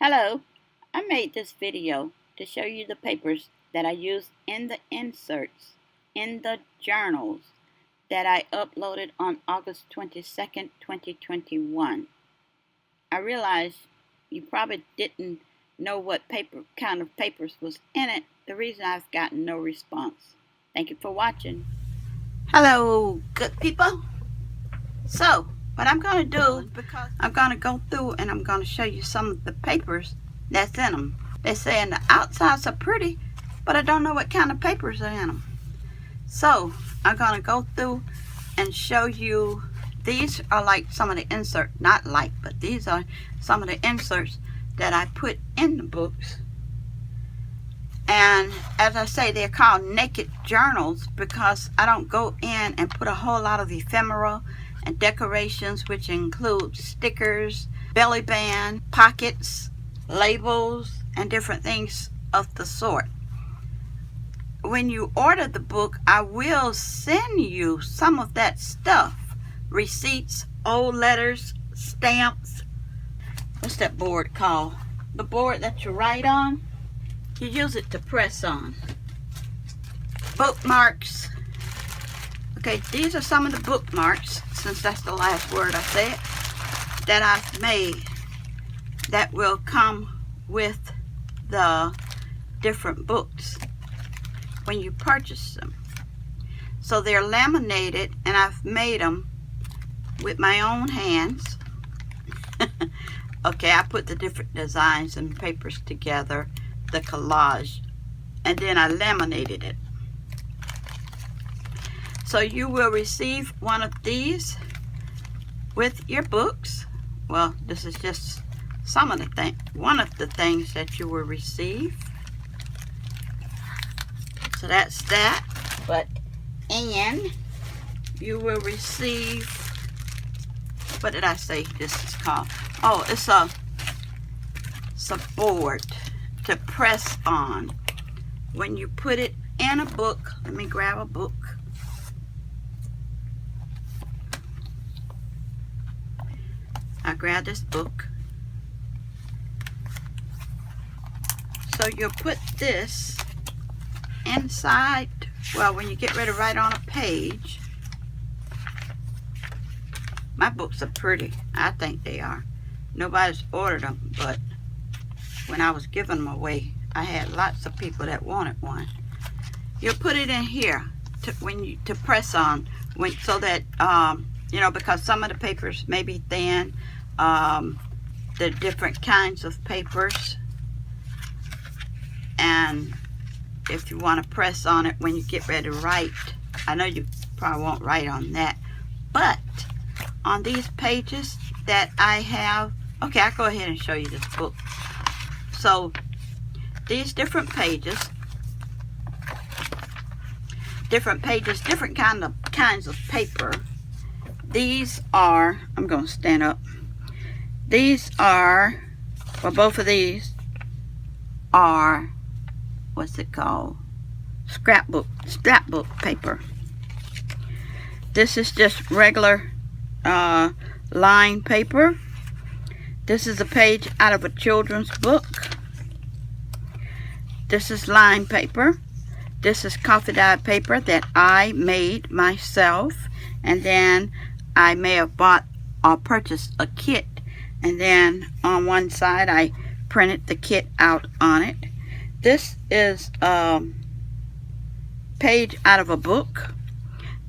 Hello, I made this video to show you the papers that I used in the inserts in the journals that I uploaded on August 22nd, 2021. I realized you probably didn't know what kind of papers was in it. The reason I've gotten no response. Thank you for watching. Hello, good people. So, what I'm going to do, because I'm going to go through and I'm going to show you some of the papers that's in them. They say the outsides are pretty, but I don't know what kind of papers are in them. So, I'm going to go through and show you. These are like some of the inserts, not like, but these are some of the inserts that I put in the books. And as I say, they're called naked journals because I don't go in and put a whole lot of ephemera and decorations, which include stickers, belly band, pockets, labels, and different things of the sort. When you order the book, I will send you some of that stuff. Receipts, old letters, stamps. What's that board called? The board that you write on? You use it to press on. Bookmarks. Okay, these are some of the bookmarks, since that's the last word I said, that I've made that will come with the different books when you purchase them. So they're laminated, and I've made them with my own hands. Okay, I put the different designs and papers together, the collage, and then I laminated it. So you will receive one of these with your books. Well, this is just some of the one of the things that you will receive. So that's that. And you will receive, what did I say this is called? Oh, it's a board to press on. When you put it in a book, let me grab a book. I grabbed this book. So you'll put this inside, well, when you get ready to write on a page. My books are pretty. I think they are. Nobody's ordered them, but when I was giving them away, I had lots of people that wanted one. You'll put it in here to press on, so that you know, because some of the papers may be thin. The different kinds of papers, and if you want to press on it when you get ready to write, I know you probably won't write on that, but on these pages that I have, okay, I'll go ahead and show you this book. So these different pages, different kinds of paper. These are, I'm going to stand up. These are, well, both of these are, what's it called? Scrapbook paper. This is just regular lined paper. This is a page out of a children's book. This is lined paper. This is coffee dyed paper that I made myself, and then I may have bought or purchased a kit, and then on one side I printed the kit out on it. This is a page out of a book.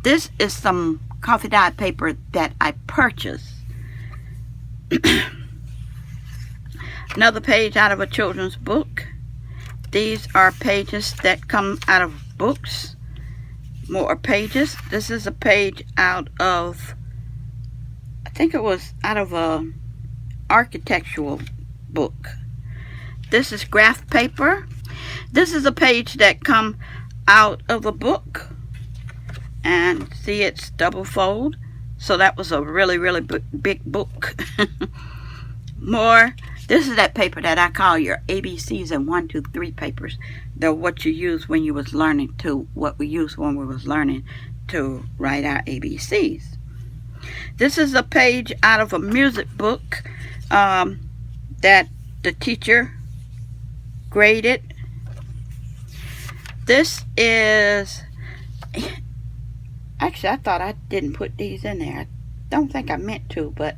This is some coffee dyed paper that I purchased. Another page out of a children's book. These are pages that come out of books. More pages. This is a page out of, I think it was out of a architectural book. This is graph paper. This is a page that come out of a book, and see, it's double fold, so that was a really big book. More, this is that paper that I call your ABCs and 1, 2, 3 papers. They're what you use when you was learning what we used when we was learning to write our ABCs. This is a page out of a music book that the teacher graded. This is, actually I thought I didn't put these in there. I don't think I meant to, but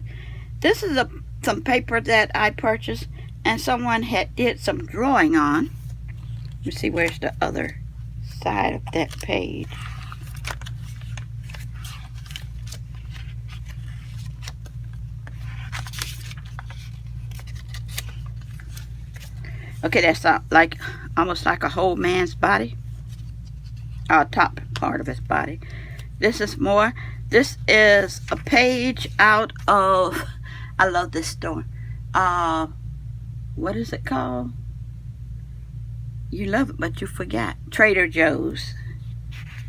this is some paper that I purchased and someone had did some drawing on. Let me see, where's the other side of that page. Okay, that's like almost like a whole man's body, top part of his body. This is more. This is a page out of, I love this store. What is it called? You love it, but you forgot. Trader Joe's.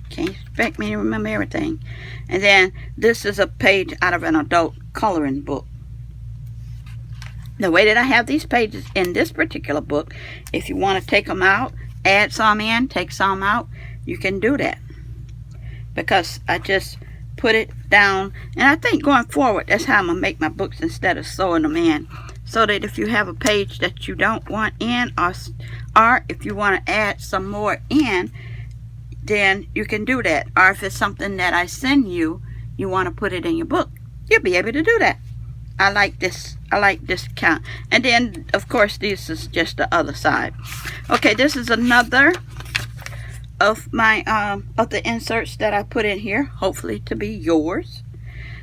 Can't expect me to remember everything. And then this is a page out of an adult coloring book. The way that I have these pages in this particular book, if you want to take them out, add some in, take some out, you can do that. Because I just put it down. And I think going forward, that's how I'm going to make my books instead of sewing them in. So that if you have a page that you don't want in, or if you want to add some more in, then you can do that. Or if it's something that I send you, you want to put it in your book, you'll be able to do that. I like this count. And then, of course, this is just the other side. Okay, this is another of my of the inserts that I put in here, hopefully to be yours.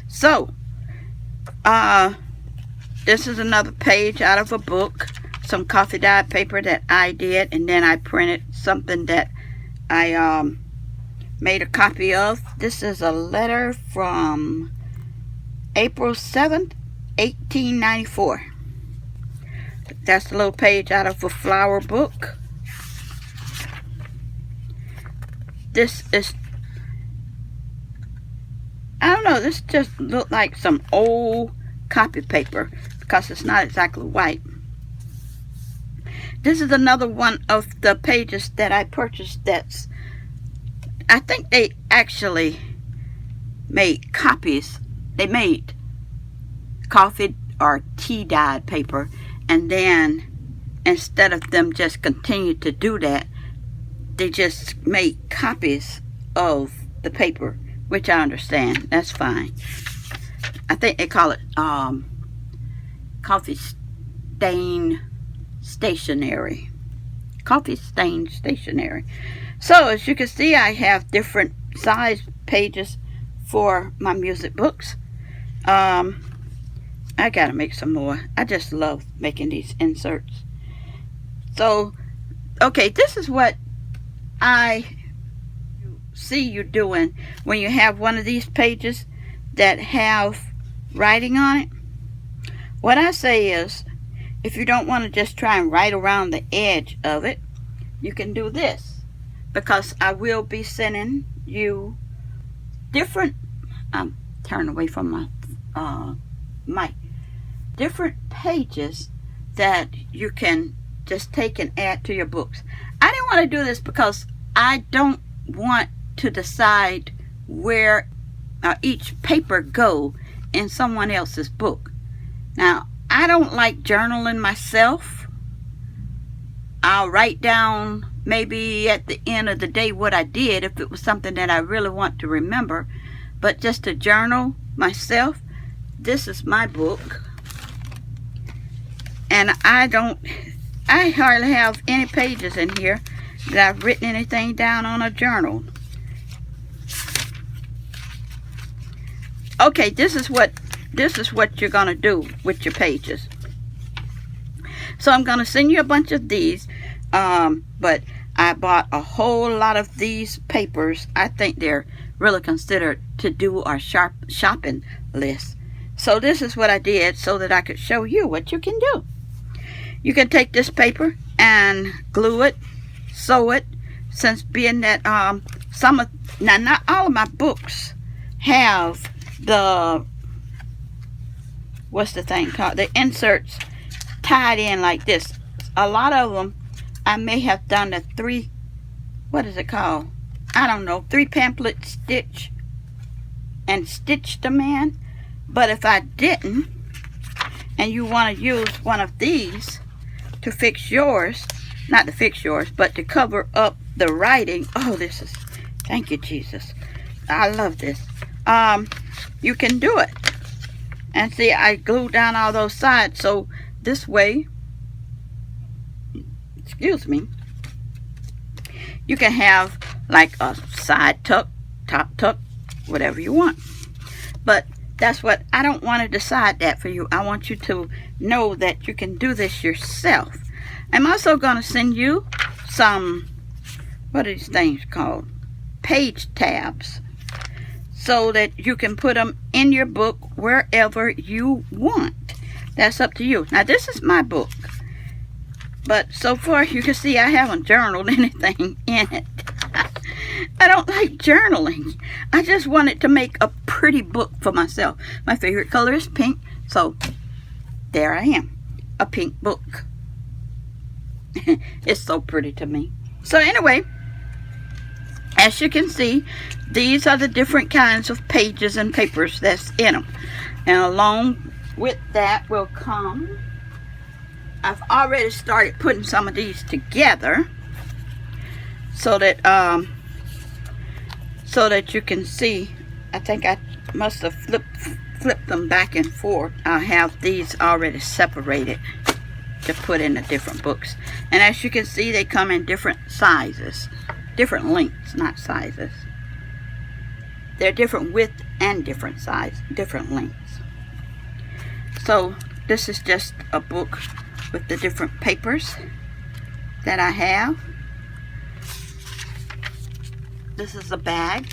So, this is another page out of a book, some coffee dyed paper that I did, and then I printed something that I made a copy of. This is a letter from April 7th, 1894. That's a little page out of a flower book. This is, I don't know, this just looked like some old copy paper because it's not exactly white. This is another one of the pages that I purchased that's, I think they actually made copies. They made coffee or tea dyed paper, and then instead of them just continue to do that, they just made copies of the paper, which I understand. That's fine. I think they call it coffee stain stationery. Coffee stain stationery. So as you can see, I have different size pages for my music books. I gotta make some more. I just love making these inserts. So, okay, this is what I see you doing when you have one of these pages that have writing on it. What I say is, if you don't want to just try and write around the edge of it, you can do this, because I will be sending you different, I'm turning away from my mic, different pages that you can just take and add to your books. I didn't want to do this because I don't want to decide where each paper go in someone else's book. Now, I don't like journaling myself. I'll write down maybe at the end of the day what I did if it was something that I really want to remember. But just to journal myself, this is my book. And I hardly have any pages in here that I've written anything down on a journal. Okay, this is what you're gonna do with your pages. So I'm gonna send you a bunch of these, but I bought a whole lot of these papers. I think they're really considered to do our shopping list. So this is what I did so that I could show you what you can do. You can take this paper and glue it, sew it, since being that now not all of my books have the, what's the thing called, the inserts tied in like this. A lot of them I may have done the three, what is it called, I don't know, 3 pamphlet stitch and stitched them in. But if I didn't, and you want to use one of these, to fix yours, not to fix yours, but to cover up the writing. Oh, this is, thank you, Jesus. I love this. You can do it. And see, I glued down all those sides, so this way, excuse me, you can have like a side tuck, top tuck, whatever you want. But that's what, I don't want to decide that for you. I want you to know that you can do this yourself. I'm also going to send you some, what are these things called? Page tabs. So that you can put them in your book wherever you want. That's up to you. Now this is my book. But so far you can see I haven't journaled anything in it. I don't like journaling. I just wanted to make a pretty book for myself. My favorite color is pink. So there I am. A pink book. It's so pretty to me. So anyway, as you can see, these are the different kinds of pages and papers that's in them. And along with that will come, I've already started putting some of these together so that you can see. I think I must have flipped them back and forth. I have these already separated to put in the different books. And as you can see, they come in different sizes. Different lengths, not sizes. They're different width and different size, different lengths. So this is just a book with the different papers that I have. This is a bag.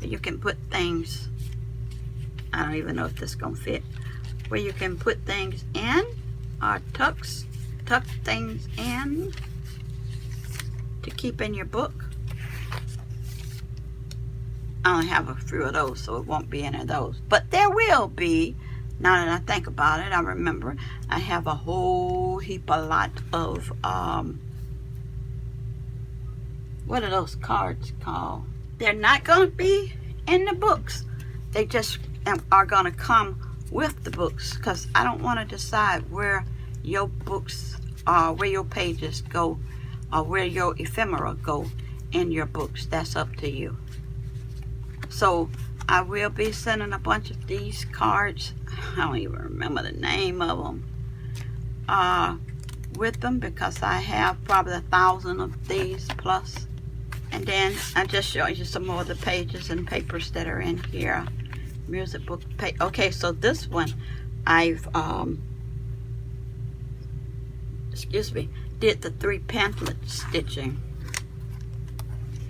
You can put things, I don't even know if this is gonna fit, where you can put things in or tuck things in to keep in your book. I only have a few of those, so it won't be any of those. But there will be, now that I think about it, I remember I have a whole heap, a lot of, what are those cards called? They're not going to be in the books. They just are going to come with the books, because I don't want to decide where your books, where your pages go, or where your ephemera go in your books. That's up to you. So I will be sending a bunch of these cards, I don't even remember the name of them, with them, because I have probably 1,000 of these plus. And then I just show you some more of the pages and papers that are in here. Music book page. Okay, so this one I've did the 3 pamphlet stitching.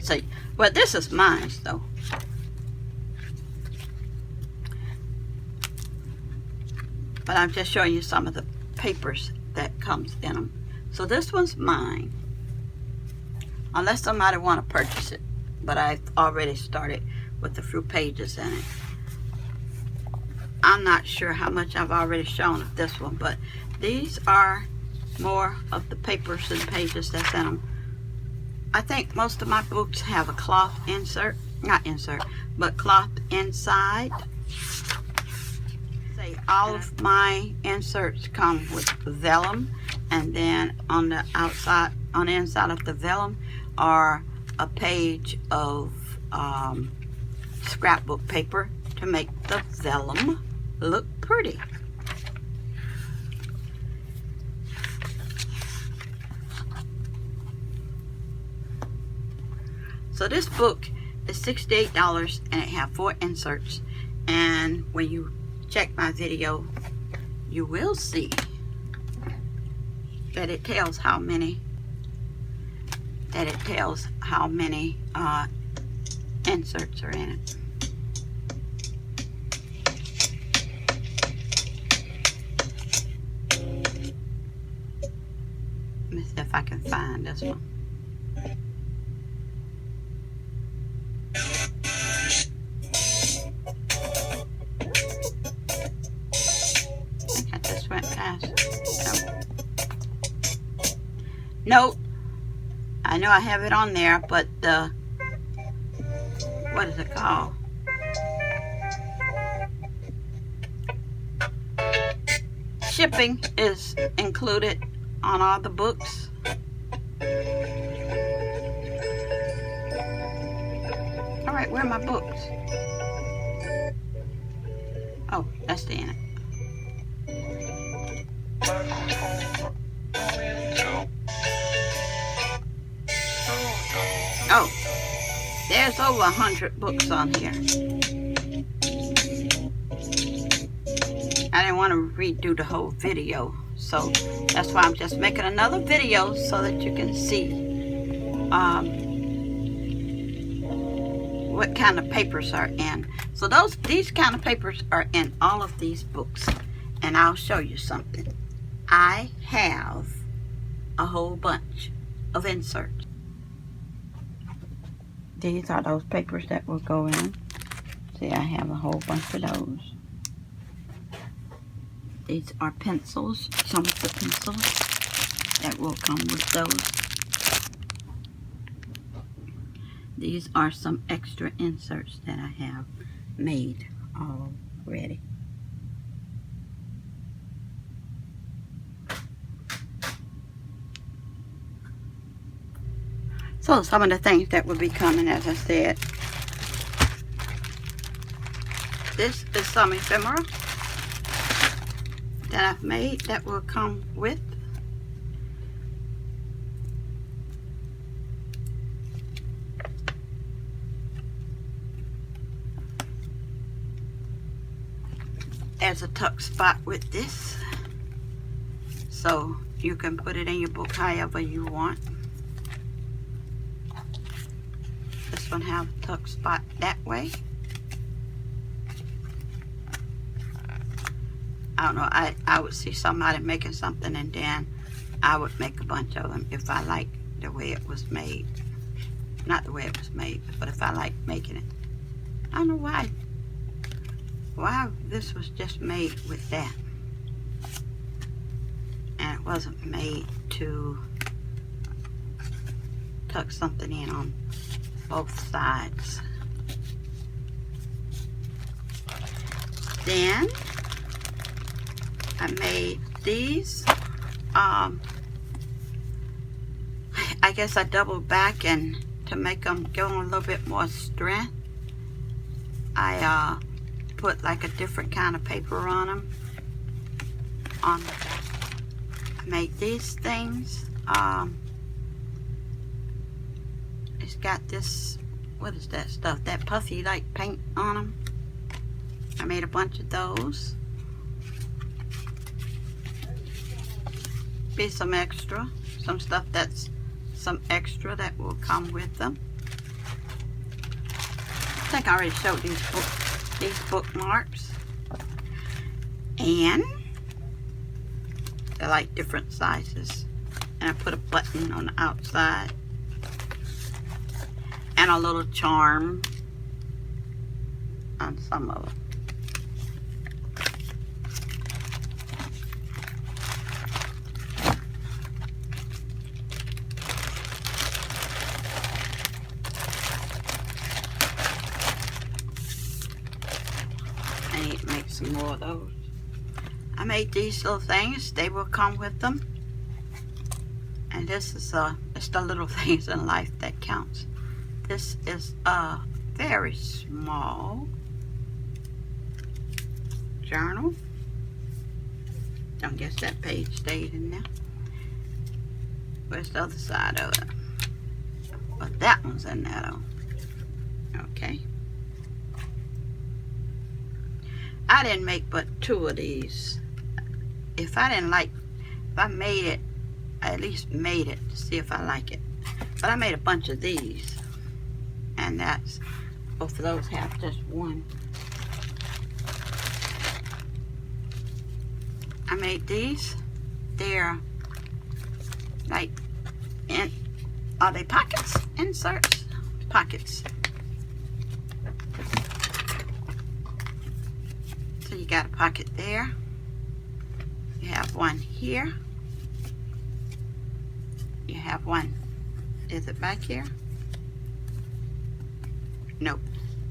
So, well, this is mine though. But I'm just showing you some of the papers that comes in them. So this one's mine, unless somebody want to purchase it. But I've already started with the few pages in it. I'm not sure how much I've already shown of this one, but these are more of the papers and pages that's in them. I think most of my books have a cloth insert, not insert, but cloth inside. Say all of my inserts come with vellum, and then on the outside, on the inside of the vellum, are a page of scrapbook paper to make the vellum look pretty. So this book is $68 and it has 4 inserts, and when you check my video you will see that it tells how many inserts are in it. Let me see if I can find this one. I just went past. Nope. I know I have it on there, but the, what is it called? shipping is included on all the books. Alright, where are my books? Oh, that's the end. Oh, there's over 100 books on here. I didn't want to redo the whole video, so that's why I'm just making another video so that you can see what kind of papers are in. So these kind of papers are in all of these books, and I'll show you something. I have a whole bunch of inserts. These are those papers that will go in. See, I have a whole bunch of those. These are pencils, some of the pencils that will come with those. These are some extra inserts that I have made already. So some of the things that will be coming, as I said. This is some ephemera that I've made that will come with. There's a tuck spot with this, so you can put it in your book however you want. This one has a tuck spot that way. I don't know, I would see somebody making something and then I would make a bunch of them if I like the way it was made. Not the way it was made, but if I like making it. I don't know why this was just made with that. And it wasn't made to tuck something in on both sides. Then I made these. I guess I doubled back, and to make them give them a little bit more strength, I put like a different kind of paper on them. On the back, I made these things. It's got this, what is that stuff? That puffy like paint on them. I made a bunch of those. Be some extra, some stuff that's some extra that will come with them. I think I already showed these bookmarks, and they're like different sizes. And I put a button on the outside and a little charm on some of them. I need to make some more of those. I made these little things. They will come with them. And this is it's the little things in life that counts. This is a very small journal. I guess that page stayed in there. Where's the other side of it? But that one's in there though. Okay. I didn't make but 2 of these. If I made it, I at least made it to see if I like it. But I made a bunch of these. And that's, both of those have just one. I made these. They're like, are they pockets? Inserts? Pockets. So you got a pocket there. You have one here. You have one. Is it back here? Nope.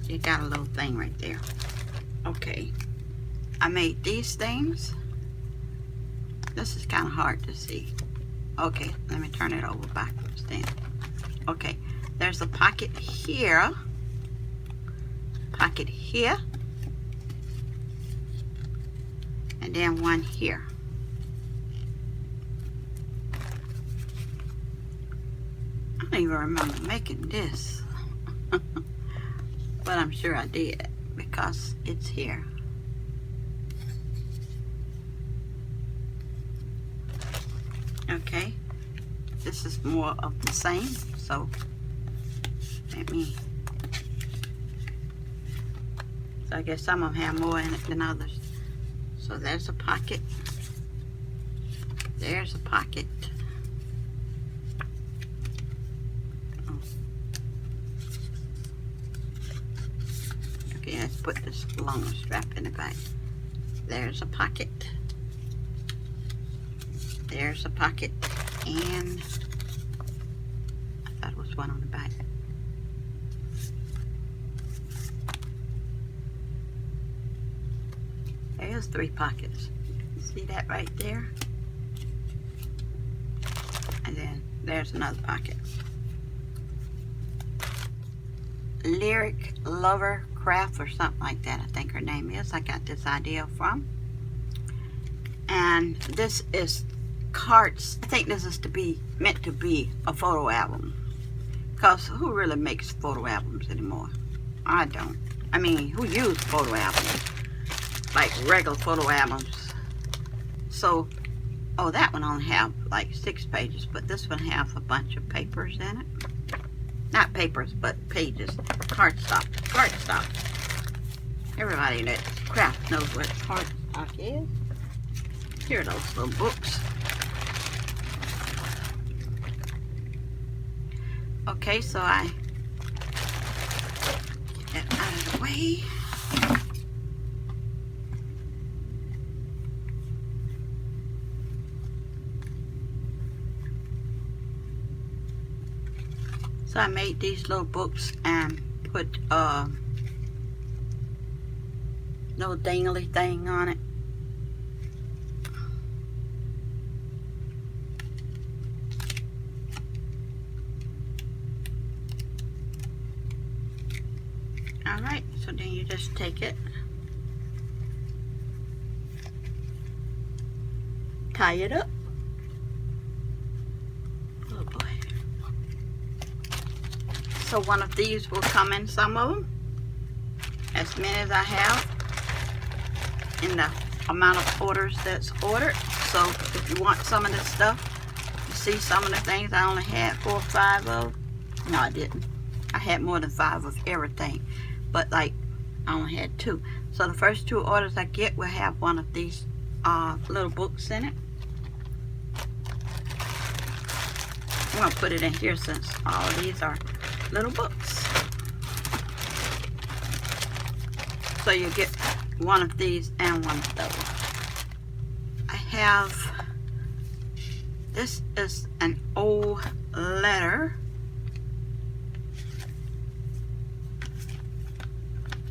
You got a little thing right there. Okay. I made these things. This is kind of hard to see. Okay, let me turn it over backwards then. Okay, there's a pocket here. Pocket here. And then one here. I don't even remember making this. But I'm sure I did because it's here. Okay, this is more of the same, so I guess some of them have more in it than others. So there's a pocket. There's a pocket. Oh. Okay, let's put this longer strap in the back. There's a pocket. There's a pocket, and I thought it was one on the back. There's 3 pockets. See that right there? And then there's another pocket. Lyric Lover Craft or something like that, I think her name is. I got this idea from. And this is cards. I think this is meant to be a photo album. Because who really makes photo albums anymore? I don't. I mean, who uses photo albums? Like regular photo albums. So, oh, that one only have like 6 pages, but this one have a bunch of papers in it. Not papers, but pages. Cardstock. Cardstock. Everybody that craft knows what cardstock is. Here are those little books. Okay, so I get that out of the way. So I made these little books and put no dangly thing on it. Alright, so then you just take it, tie it up. Oh boy. So one of these will come in, some of them, as many as I have in the amount of orders that's ordered. So if you want some of this stuff, you see some of the things I only had 4 or 5 of. No, I didn't. I had more than 5 of everything. But like, I only had 2. So the first 2 orders I get will have one of these little books in it. I'm going to put it in here since all of these are little books. So you get one of these and one of those. I have, this is an old letter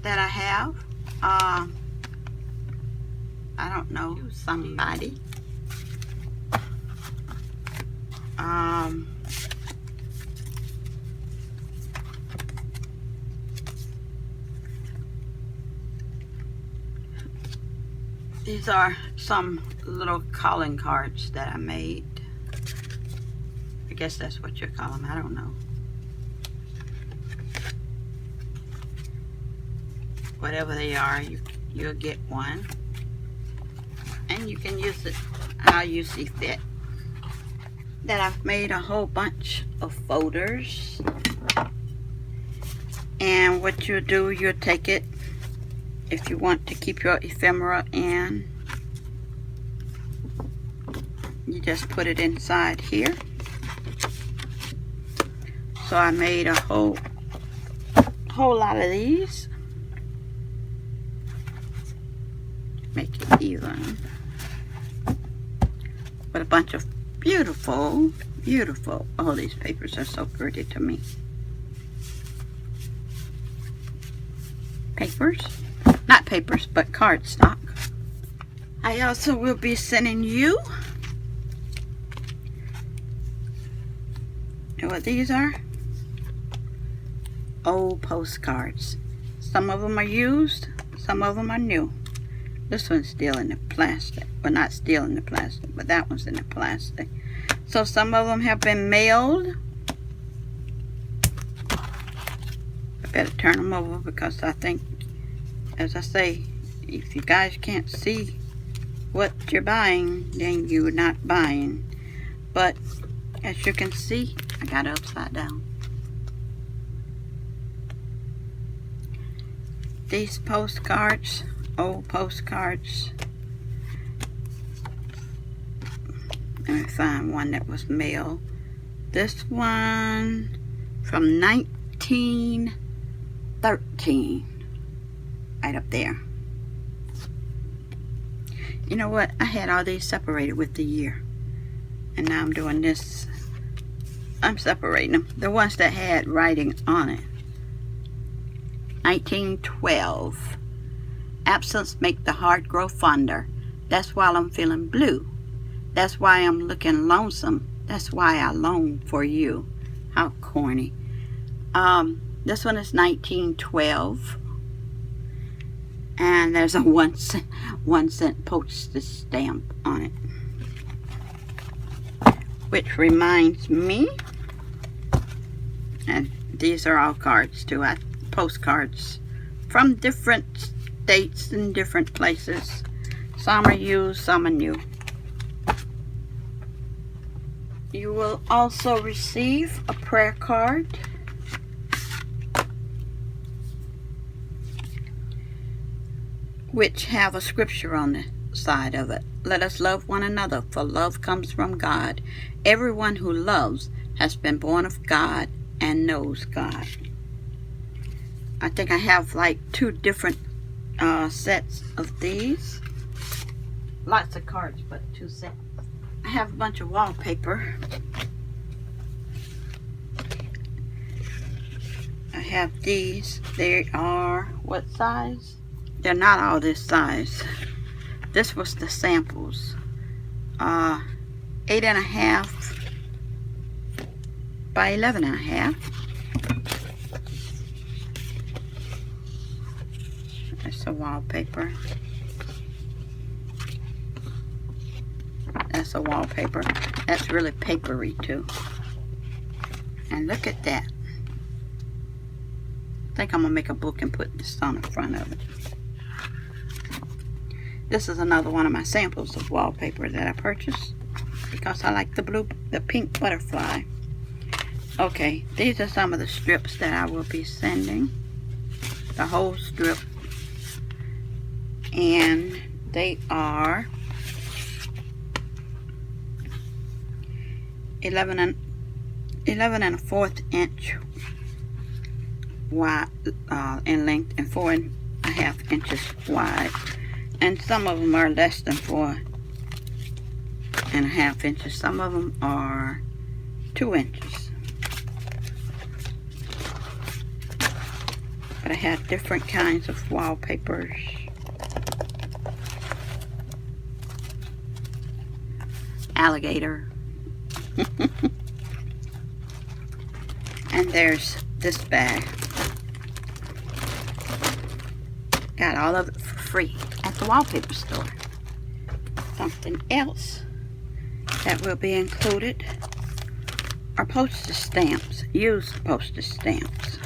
that I have. I don't know, somebody. These are some little calling cards that I made. I guess that's what you call them. I don't know. Whatever they are, you'll get one. And you can use it how you see fit. Then I've made a whole bunch of folders. And what you'll do, you'll take it, if you want to keep your ephemera in, you just put it inside here. So I made a whole lot of these. Make it even. With a bunch of beautiful, oh, these papers are so pretty to me. Papers. Not papers, but cardstock. I also will be sending you know what these are? Old postcards. Some of them are used, some of them are new. This one's still in the plastic. Well, not still in the plastic, but that one's in the plastic. So some of them have been mailed. I better turn them over because I think, as I say, if you guys can't see what you're buying, then you're not buying. But as you can see, I got it upside down. These postcards, old postcards. Let me find one that was mailed. This one from 1913. Right up there. You know what? I had all these separated with the year. And now I'm doing this. I'm separating them. The ones that had writing on it. 1912. Absence make the heart grow fonder. That's why I'm feeling blue. That's why I'm looking lonesome. That's why I long for you. How corny. This one is 1912. And there's a 1 cent postage stamp on it. Which reminds me, and these are all cards too, postcards from different states and different places. Some are used, some are new. You will also receive a prayer card. Which have a scripture on the side of it. Let us love one another, for love comes from God. Everyone who loves has been born of God and knows God. I think I have like 2 different sets of these. Lots of cards, but 2 sets. I have a bunch of wallpaper. I have these. They are what size? They're not all this size. This was the samples. 8.5 by 11.5. That's a wallpaper. That's a wallpaper. That's really papery too. And look at that. I think I'm gonna make a book and put this on the front of it. This is another one of my samples of wallpaper that I purchased because I like the pink butterfly. Okay, these are some of the strips that I will be sending. The whole strip. And they are 11 1/4 inch wide in length and 4.5 inches wide. And some of them are less than 4.5 inches. Some of them are 2 inches. But I have different kinds of wallpapers. Alligator. And there's this bag. Got all of it for free at the wallpaper store. Something else that will be included are postage stamps, used postage stamps.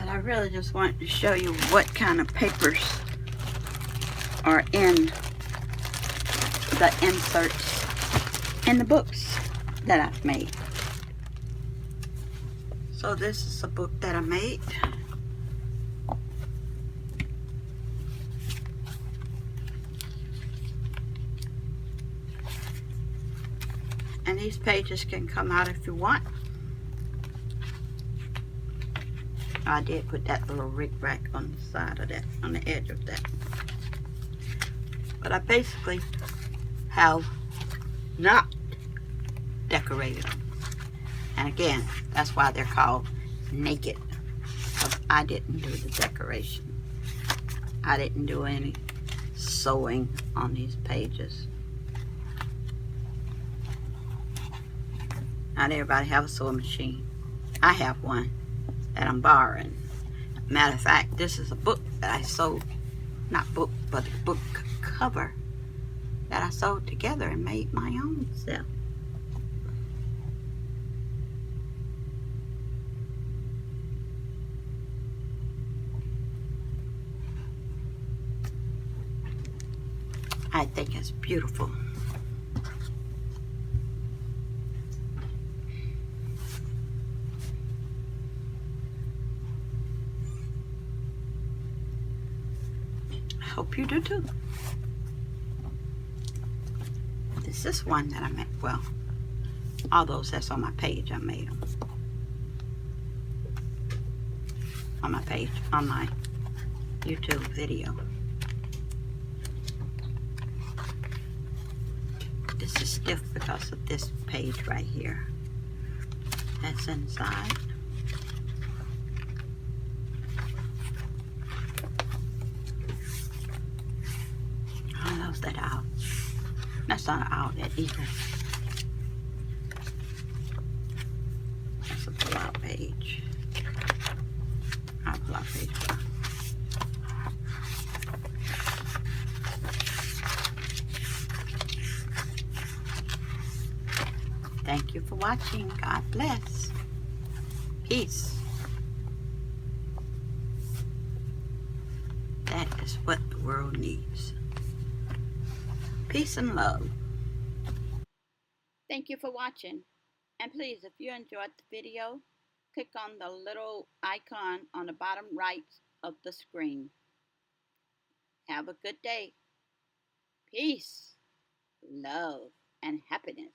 I really just wanted to show you what kind of papers are in the inserts in the books that I've made. So this is a book that I made. And these pages can come out if you want. I did put that little rick-rack on the side of that, on the edge of that. But I basically have not decorated them. And again, that's why they're called naked. Because I didn't do the decoration. I didn't do any sewing on these pages. Not everybody have a sewing machine. I have one that I'm borrowing. Matter of fact, this is a book that I sewed, not book, but a book cover that I sewed together and made my own self. I think it's beautiful. I hope you do too. This is one that I made. Well, all those that's on my page, I made them. On my page, on my YouTube video. This is stiff because of this page right here. That's inside. Oh, those that out. That's not out yet either. That's a pull-out page. I'll pull out page one. Thank you for watching. God bless. Peace. That is what the world needs. Peace and love. Thank you for watching. And please, if you enjoyed the video, click on the little icon on the bottom right of the screen. Have a good day. Peace, love, and happiness.